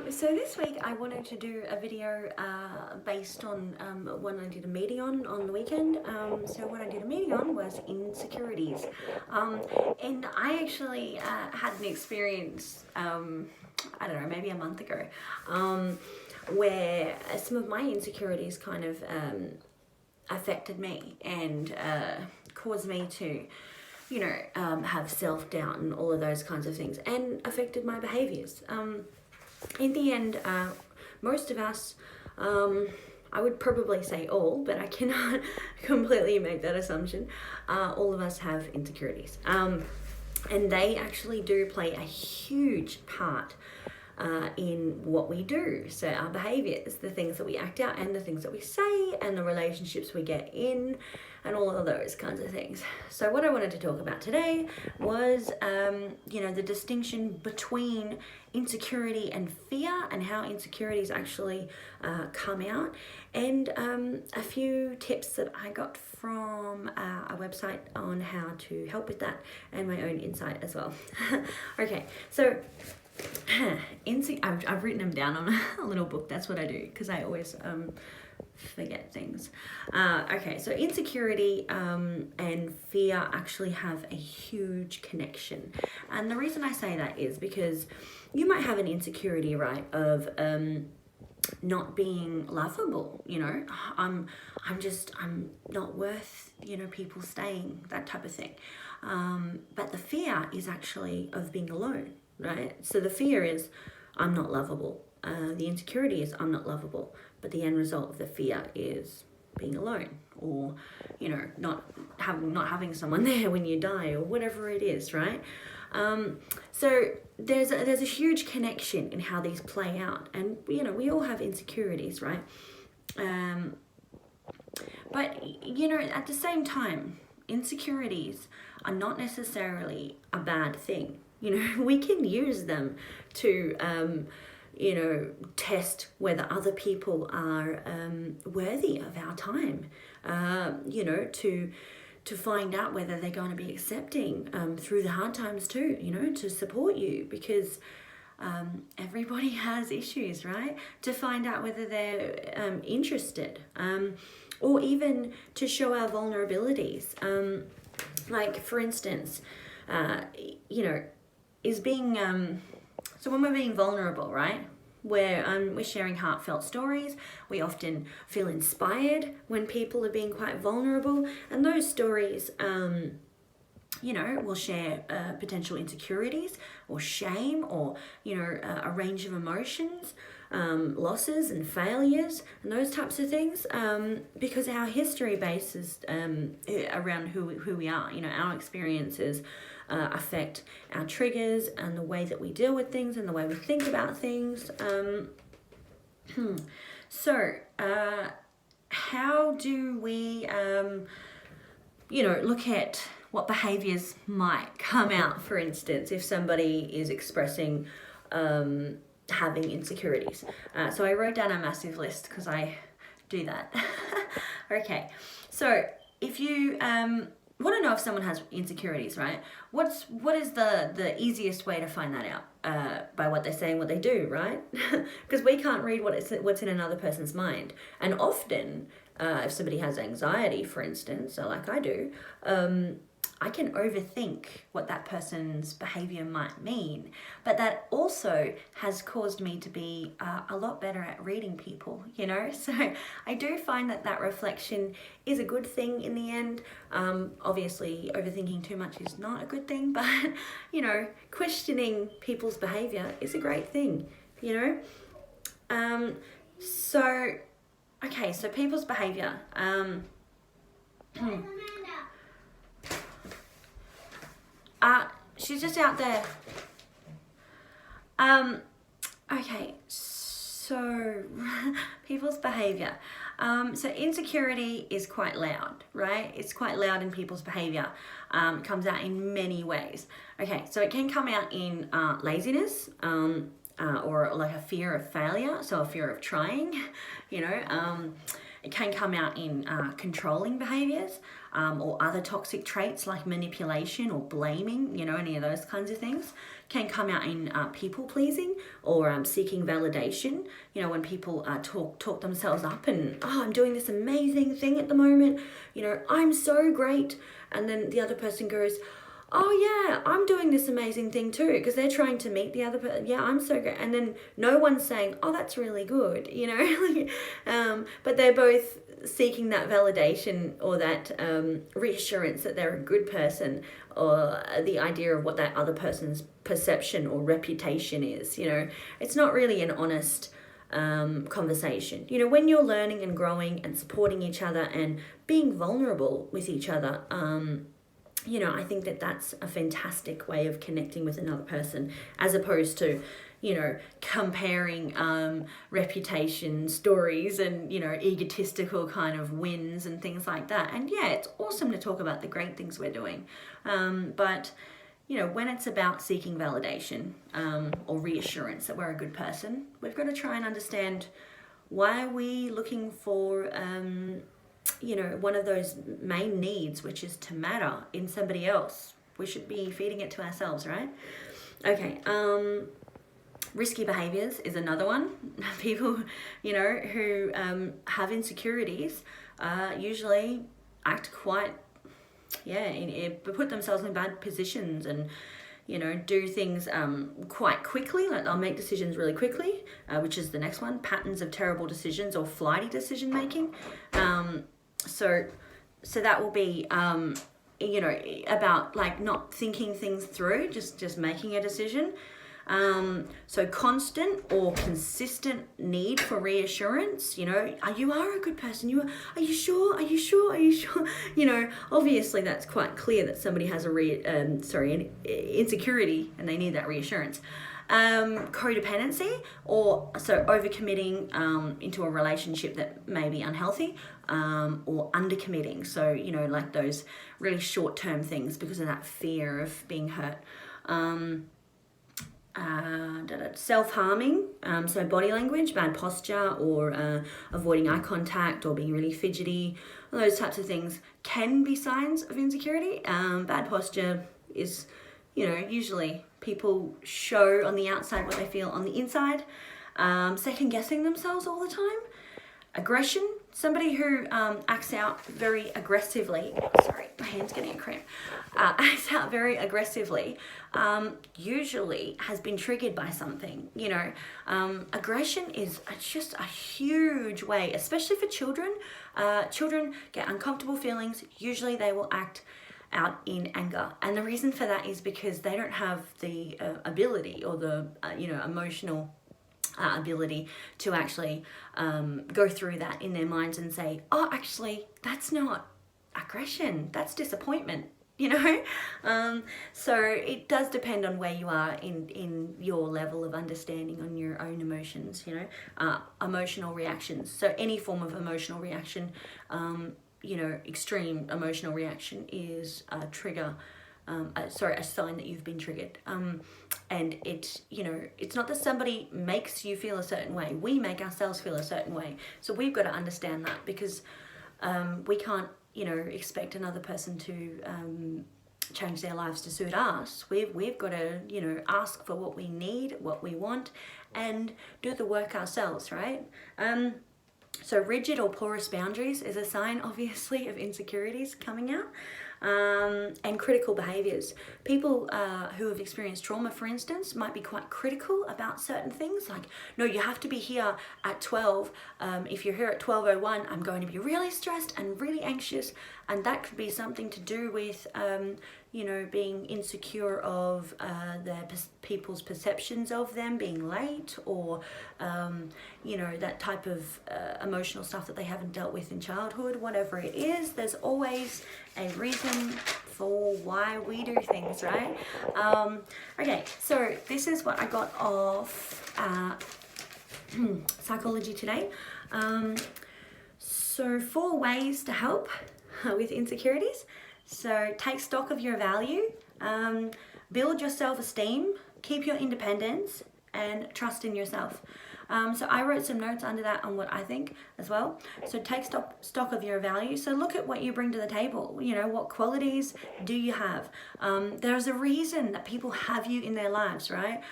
So this week I wanted to do a video based on one I did a meeting on the weekend. So what I did a meeting on was insecurities. And I actually had an experience, I don't know, maybe a month ago, where some of my insecurities kind of affected me and caused me to have self-doubt and all of those kinds of things, and affected my behaviours. In the end, most of us, I would probably say all, but I cannot completely make that assumption, all of us have insecurities. And they actually do play a huge part in what we do. So our behaviours, the things that we act out and the things that we say and the relationships we get in and all of those kinds of things. So what I wanted to talk about today was, the distinction between insecurity and fear and how insecurities actually come out, and a few tips that I got from a website on how to help with that, and my own insight as well. Okay, so I've written them down on a little book. That's what I do because I always forget things. Okay, so insecurity and fear actually have a huge connection, and the reason I say that is because you might have an insecurity, right, of not being lovable. I'm not worth people staying, that type of thing. But the fear is actually of being alone, right? So the fear is I'm not lovable. The insecurity is I'm not lovable, but the end result of the fear is being alone, or not having someone there when you die, or whatever it is, right? So there's a huge connection in how these play out, and we all have insecurities, right? But at the same time, insecurities are not necessarily a bad thing. We can use them to test whether other people are worthy of our time, to find out whether they're going to be accepting through the hard times too, to support you, because everybody has issues, right? To find out whether they're interested, or even to show our vulnerabilities. Like, for instance, is being... So when we're being vulnerable, right, we're sharing heartfelt stories, we often feel inspired when people are being quite vulnerable, and those stories, will share potential insecurities or shame, or, a range of emotions, losses and failures and those types of things, because our history bases around who we are. Our experiences affect our triggers and the way that we deal with things and the way we think about things. So how do we look at what behaviours might come out, for instance, if somebody is expressing having insecurities? So I wrote down a massive list because I do that. Okay, so if you want to know if someone has insecurities, right? What is the easiest way to find that out? By what they say and what they do, right? Because we can't read what's in another person's mind. And often, if somebody has anxiety, for instance, so like I do, I can overthink what that person's behavior might mean. But that also has caused me to be a lot better at reading people, So I do find that reflection is a good thing in the end. Obviously, overthinking too much is not a good thing, but, questioning people's behavior is a great thing, So, okay, so people's behavior. She's just out there. Okay, so people's behavior. So insecurity is quite loud, right? It's quite loud in people's behavior. It comes out in many ways. Okay, so it can come out in laziness, or like a fear of failure, so a fear of trying, It can come out in controlling behaviours or other toxic traits like manipulation or blaming, you know, any of those kinds of things. Can come out in people pleasing or seeking validation. You know, when people talk themselves up and, oh, I'm doing this amazing thing at the moment, you know, I'm so great. And then the other person goes, oh yeah, I'm doing this amazing thing too, because they're trying to meet the other person. Yeah, I'm so great. And then no one's saying, oh, that's really good, you know. But they're both seeking that validation or that reassurance that they're a good person, or the idea of what that other person's perception or reputation is. You know, it's not really an honest conversation. You know, when you're learning and growing and supporting each other and being vulnerable with each other, you know, I think that that's a fantastic way of connecting with another person, as opposed to, you know, comparing reputation stories and, you know, egotistical kind of wins and things like that. And yeah, it's awesome to talk about the great things we're doing. But, you know, when it's about seeking validation or reassurance that we're a good person, we've got to try and understand, why are we looking for you know, one of those main needs, which is to matter in somebody else. We should be feeding it to ourselves, right? Okay, risky behaviours is another one. People, you know, who have insecurities usually act quite, put themselves in bad positions and, you know, do things quite quickly. Like they'll make decisions really quickly, which is the next one, patterns of terrible decisions or flighty decision making. So that will be, you know, about like not thinking things through, just making a decision. So constant or consistent need for reassurance, you know, you are a good person. Are you sure? Are you sure? Are you sure? You know, obviously that's quite clear that somebody has an insecurity and they need that reassurance. Codependency, or so overcommitting into a relationship that may be unhealthy, or undercommitting. So, you know, like those really short-term things because of that fear of being hurt. Self-harming, so body language, bad posture, or avoiding eye contact, or being really fidgety. Those types of things can be signs of insecurity. Bad posture is, you know, usually people show on the outside what they feel on the inside. Second guessing themselves all the time. Aggression, somebody who acts out very aggressively, sorry, my hand's getting a cramp, acts out very aggressively, usually has been triggered by something, you know. Aggression is just a huge way, especially for children. Children get uncomfortable feelings, usually they will act out in anger, and the reason for that is because they don't have the ability or the you know, emotional ability to actually go through that in their minds and say, oh, actually that's not aggression, that's disappointment, you know. So it does depend on where you are in your level of understanding on your own emotions, you know. Emotional reactions, so any form of emotional reaction, you know, extreme emotional reaction is a trigger, a sign that you've been triggered. And it, you know, it's not that somebody makes you feel a certain way. We make ourselves feel a certain way. So we've got to understand that, because we can't, you know, expect another person to change their lives to suit us. We've got to, you know, ask for what we need, what we want, and do the work ourselves, right? So rigid or porous boundaries is a sign, obviously, of insecurities coming out. And critical behaviours. People who have experienced trauma, for instance, might be quite critical about certain things, like, no, you have to be here at 12. If you're here at 12:01, I'm going to be really stressed and really anxious. And that could be something to do with, you know, being insecure of people's perceptions of them being late, or, you know, that type of emotional stuff that they haven't dealt with in childhood. Whatever it is, there's always a reason for why we do things, right? Okay, so this is what I got off Psychology Today. So 4 ways to help with insecurities. So take stock of your value, build your self-esteem, keep your independence, and trust in yourself. So I wrote some notes under that on what I think as well. So take stock of your value. So look at what you bring to the table. You know, what qualities do you have? There's a reason that people have you in their lives, right?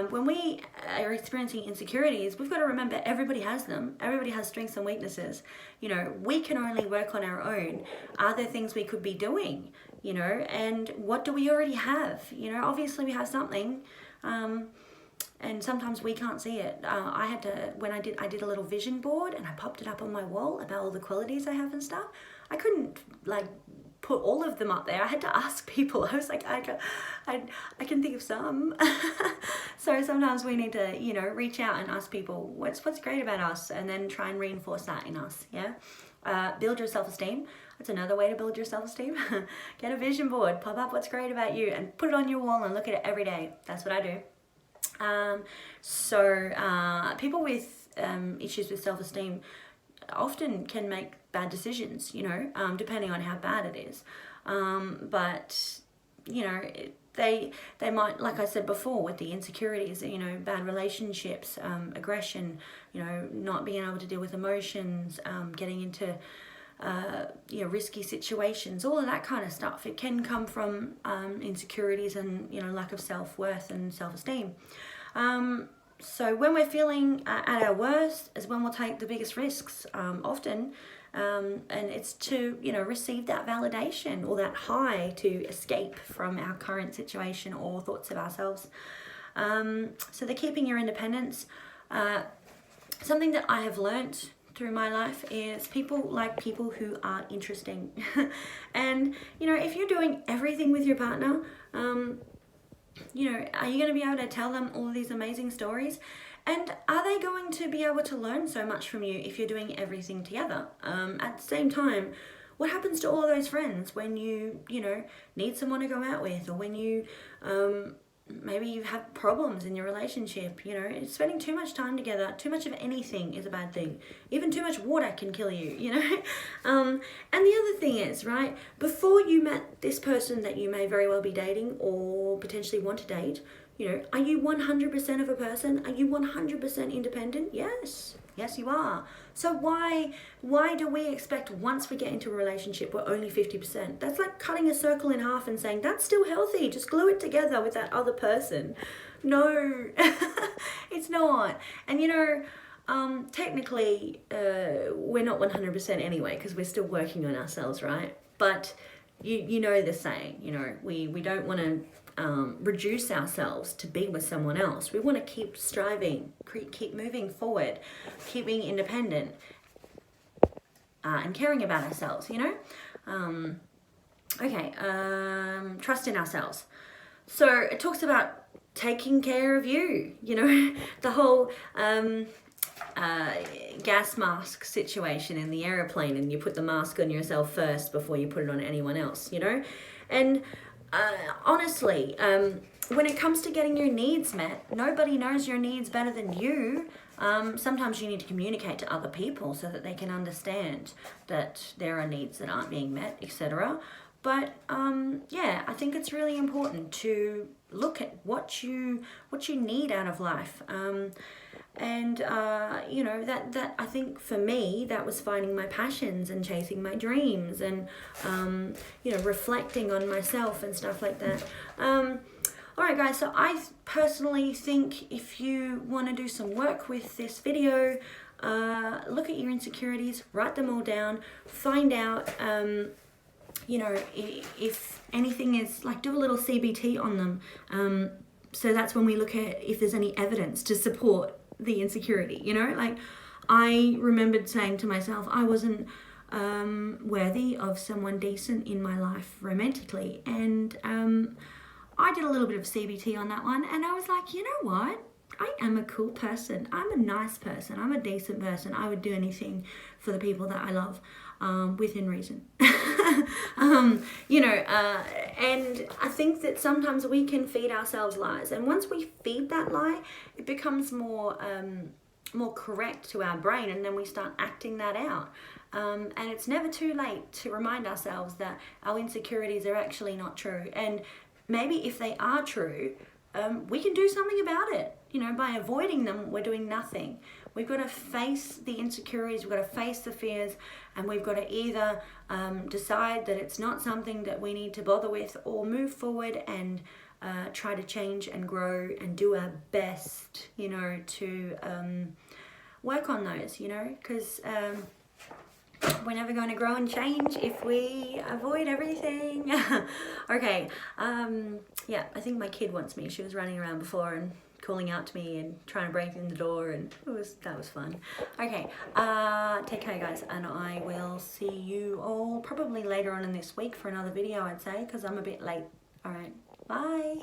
When we are experiencing insecurities, we've got to remember everybody has them. Everybody has strengths and weaknesses. You know, we can only work on our own. Are there things we could be doing? You know, and what do we already have? You know, obviously we have something. And sometimes we can't see it. I had to, when I did a little vision board and I popped it up on my wall about all the qualities I have and stuff. I couldn't like put all of them up there. I had to ask people. I was like, I can think of some. So sometimes we need to, you know, reach out and ask people what's great about us, and then try and reinforce that in us. Yeah. Build your self-esteem. That's another way to build your self-esteem. Get a vision board, pop up what's great about you, and put it on your wall and look at it every day. That's what I do. People with issues with self-esteem often can make bad decisions, you know, depending on how bad it is. But, you know, they might, like I said before, with the insecurities, you know, bad relationships, aggression, you know, not being able to deal with emotions, getting into you know, risky situations, all of that kind of stuff. It can come from insecurities and, you know, lack of self-worth and self-esteem. So when we're feeling at our worst is when we'll take the biggest risks, often, and it's to, you know, receive that validation or that high to escape from our current situation or thoughts of ourselves. So they're keeping your independence. Something that I have learnt through my life is people like people who are interesting. And, you know, if you're doing everything with your partner, you know, are you going to be able to tell them all of these amazing stories? And are they going to be able to learn so much from you if you're doing everything together? At the same time, what happens to all of those friends when you know, need someone to go out with, or when you, maybe you have problems in your relationship? You know, spending too much time together, too much of anything is a bad thing. Even too much water can kill you, you know. And the other thing is, right, before you met this person that you may very well be dating or potentially want to date, you know, are you 100% of a person? Are you 100% independent? Yes. Yes, you are. So why do we expect once we get into a relationship we're only 50%? That's like cutting a circle in half and saying that's still healthy. Just glue it together with that other person. No, it's not. And, you know, technically we're not 100% anyway, because we're still working on ourselves, right? But you know the saying, you know, we don't want to reduce ourselves to be with someone else. We want to keep striving, keep moving forward, keep being independent, and caring about ourselves, you know? Trust in ourselves. So it talks about taking care of you, you know, the whole gas mask situation in the aeroplane, and you put the mask on yourself first before you put it on anyone else, you know? And honestly, when it comes to getting your needs met, nobody knows your needs better than you. Sometimes you need to communicate to other people so that they can understand that there are needs that aren't being met, etc. But yeah, I think it's really important to look at what you need out of life. You know, that I think for me, that was finding my passions and chasing my dreams, and you know, reflecting on myself and stuff like that. All right, guys, so I personally think if you want to do some work with this video, look at your insecurities, write them all down, find out you know, if anything is, like, do a little CBT on them. So that's when we look at if there's any evidence to support the insecurity, you know? Like, I remembered saying to myself, I wasn't worthy of someone decent in my life romantically. And I did a little bit of CBT on that one, and I was like, you know what? I am a cool person. I'm a nice person. I'm a decent person. I would do anything for the people that I love, within reason. You know, and I think that sometimes we can feed ourselves lies. And once we feed that lie, it becomes more correct to our brain, and then we start acting that out. And it's never too late to remind ourselves that our insecurities are actually not true. And maybe if they are true, we can do something about it. you know, by avoiding them, we're doing nothing. We've got to face the insecurities, we've got to face the fears, and we've got to either decide that it's not something that we need to bother with, or move forward and try to change and grow and do our best, you know, to work on those, you know, because we're never going to grow and change if we avoid everything. Okay, yeah, I think my kid wants me. She was running around before and calling out to me and trying to break in the door, and that was fun. Okay, take care guys, and I will see you all probably later on in this week for another video, I'd say, because I'm a bit late. All right, bye.